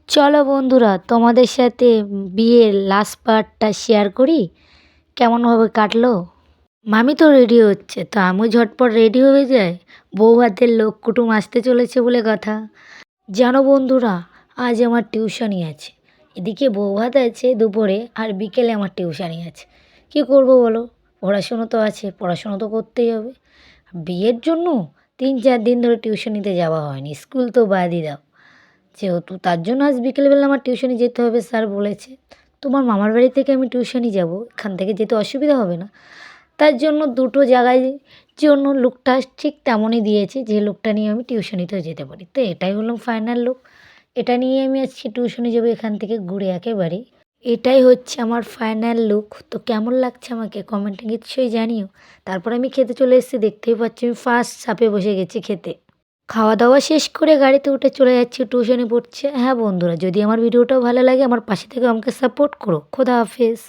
চলো বন্ধুরা তোমাদের সাথে বিয়ের লাস্ট পার্টটা শেয়ার করি। কেমনভাবে কাটলো। মামি তো রেডি হচ্ছে, তো আমিও ঝটপট রেডি হয়ে যাই। বউ ভাতের লোক কুটুম আসতে চলেছে বলে কথা। জানো বন্ধুরা, আজ আমার টিউশনি আছে। এদিকে বউ ভাত আছে দুপুরে, আর বিকেলে আমার টিউশনি আছে। কি করব বলো, পড়াশুনো তো আছে, পড়াশুনো তো করতেই হবে। বিয়ের জন্য 3-4 দিন ধরে টিউশনিতে যাওয়া হয়নি, স্কুল তো বাদই দাও। যেহেতু তার জন্য আজ বিকেলবেলা আমার টিউশনি যেতে হবে, স্যার বলেছে। তোমার মামার বাড়ি থেকে আমি টিউশনি যাব, এখান থেকে যেতে অসুবিধা হবে না। তার জন্য দুটো জায়গায় জন্য লুকটা ঠিক তেমনই দিয়েছি, যে লুকটা নিয়ে আমি টিউশনিতেও যেতে পারি। তো এটাই হলো ফাইনাল লুক। এটা নিয়ে আমি আজকে টিউশনি যাবো, এখান থেকে ঘুরে একেবারে। এটাই হচ্ছে আমার ফাইনাল লুক। তো কেমন লাগছে আমাকে কমেন্টে নিশ্চয়ই জানিও। তারপর আমি খেতে চলে এসেছি, দেখতেই পাচ্ছি আমি ফার্স্ট চাপে বসে গেছি খেতে। খাওয়া দাওয়া শেষ করে গাড়িতে উঠে চলে যাচ্ছি টিউশনে পড়ছে। হ্যাঁ বন্ধুরা, যদি আমার ভিডিওটাও ভালো লাগে আমার পাশে থেকে আমাকে সাপোর্ট করো। খোদা হাফেজ।